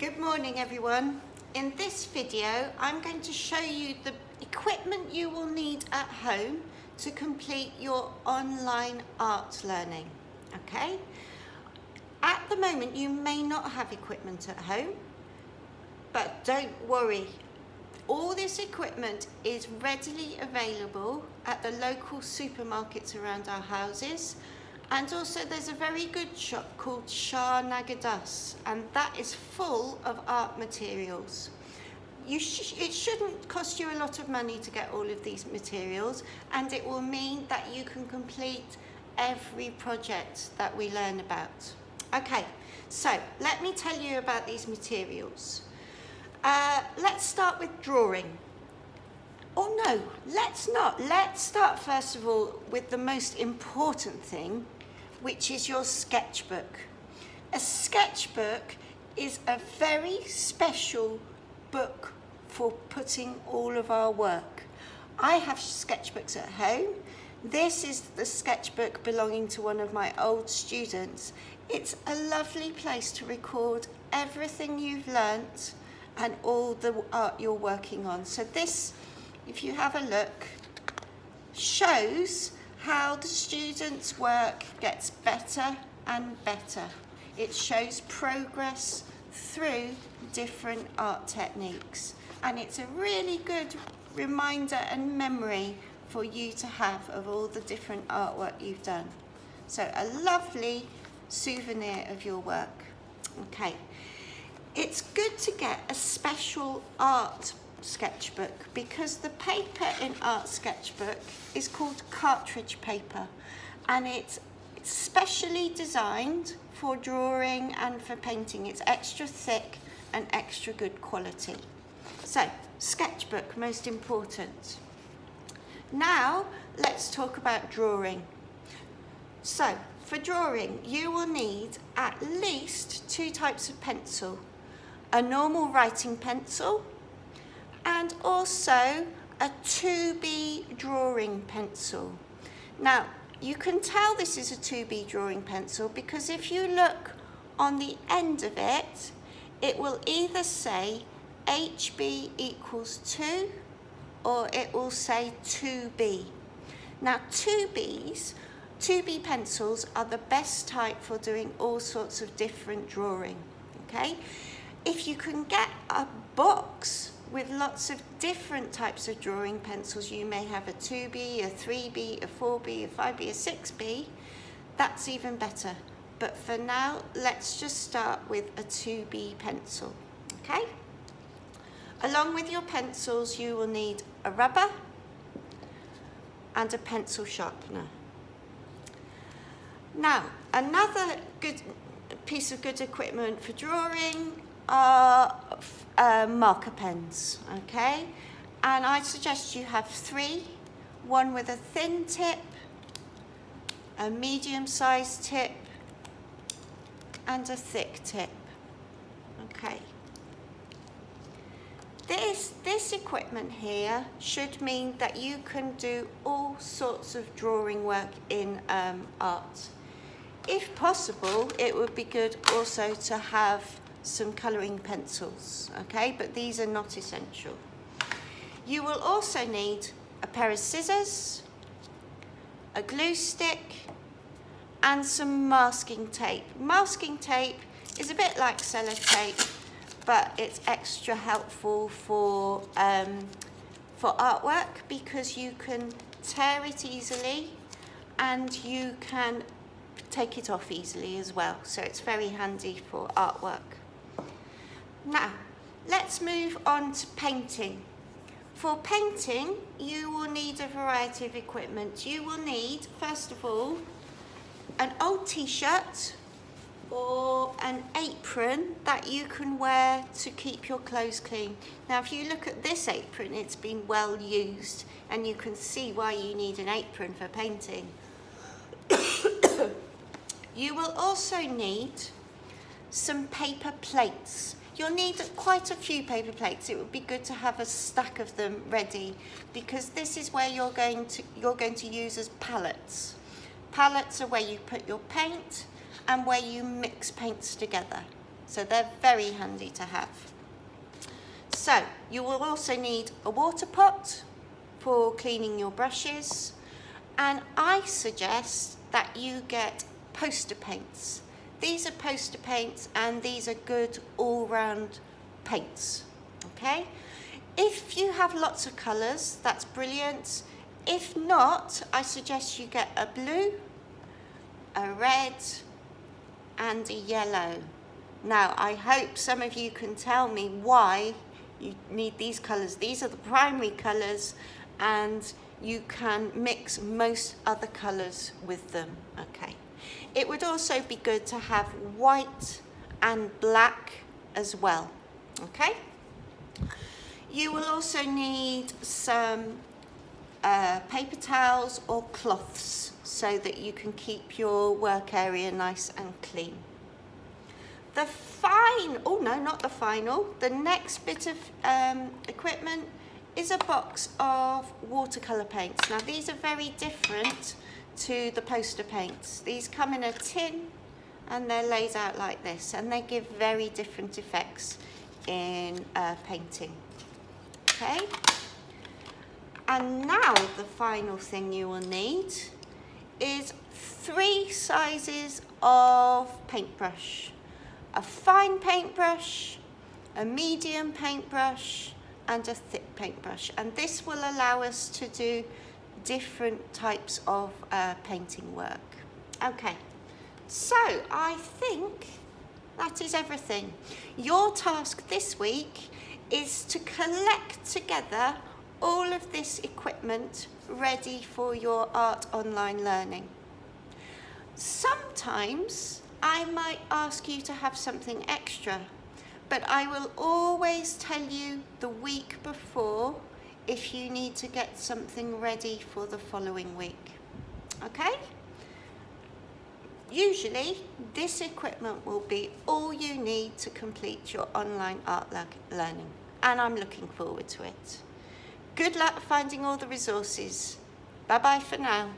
Good morning everyone. In this video I'm going to show you the equipment you will need at home to complete your online art learning. Okay? At the moment you may not have equipment at home, but don't worry. All this equipment is readily available at the local supermarkets around our houses. And also there's a very good shop called Shah Nagadas, and that is full of art materials. It shouldn't cost you a lot of money to get all of these materials, and it will mean that you can complete every project that we learn about. Okay, so let me tell you about these materials. Let's start with drawing. Oh no, let's not. Let's start first of all with the most important thing, which is your sketchbook. A sketchbook is a very special book for putting all of our work. I have sketchbooks at home. This is the sketchbook belonging to one of my old students. It's a lovely place to record everything you've learnt and all the art you're working on. So this, if you have a look, shows how the students' work gets better and better. It shows progress through different art techniques, and it's a really good reminder and memory for you to have of all the different artwork you've done. So a lovely souvenir of your work. Okay, it's good to get a special art sketchbook because the paper in art sketchbook is called cartridge paper, and it's specially designed for drawing and for painting. It's extra thick and extra good quality. So sketchbook, most important. Now let's talk about drawing. So for drawing you will need at least two types of pencil: a normal writing pencil and also a 2B drawing pencil. Now, you can tell this is a 2B drawing pencil because if you look on the end of it, it will either say HB equals 2 or it will say 2B. Now, 2B pencils are the best type for doing all sorts of different drawing, okay? If you can get a box with lots of different types of drawing pencils, you may have a 2B, a 3B, a 4B, a 5B, a 6B, that's even better. But for now, let's just start with a 2B pencil, okay? Along with your pencils, you will need a rubber and a pencil sharpener. Now, another good piece of good equipment for drawing are marker pens, okay? And I suggest you have three: one with a thin tip, a medium-sized tip, and a thick tip, okay? This equipment here should mean that you can do all sorts of drawing work in art. If possible, it would be good also to have some colouring pencils, okay, but these are not essential. You will also need a pair of scissors, a glue stick, and some masking tape. Masking tape is a bit like sellotape, but it's extra helpful for artwork because you can tear it easily and you can take it off easily as well, so it's very handy for artwork. Now, let's move on to painting. For painting, you will need a variety of equipment. You will need, first of all, an old t-shirt or an apron that you can wear to keep your clothes clean. Now, if you look at this apron, it's been well used, and you can see why you need an apron for painting. You will also need some paper plates. You'll need quite a few paper plates. It would be good to have a stack of them ready because this is where you're going to use as palettes. Palettes are where you put your paint and where you mix paints together. So they're very handy to have. So you will also need a water pot for cleaning your brushes, and I suggest that you get poster paints. These are poster paints, and these are good all-round paints, okay? If you have lots of colours, that's brilliant. If not, I suggest you get a blue, a red, and a yellow. Now, I hope some of you can tell me why you need these colours. These are the primary colours, and you can mix most other colours with them, okay? It would also be good to have white and black as well, okay? You will also need some paper towels or cloths so that you can keep your work area nice and clean. The next bit of equipment is a box of watercolour paints. Now these are very different to the poster paints. These come in a tin and they're laid out like this, and they give very different effects in painting. Okay? And now the final thing you will need is 3 sizes of paintbrush. A fine paintbrush, a medium paintbrush, and a thick paintbrush. And this will allow us to do different types of painting work. Okay, so I think that is everything. Your task this week is to collect together all of this equipment ready for your art online learning. Sometimes I might ask you to have something extra, but I will always tell you the week before if you need to get something ready for the following week. Okay? Usually, this equipment will be all you need to complete your online art learning, and I'm looking forward to it. Good luck finding all the resources. Bye-bye for now.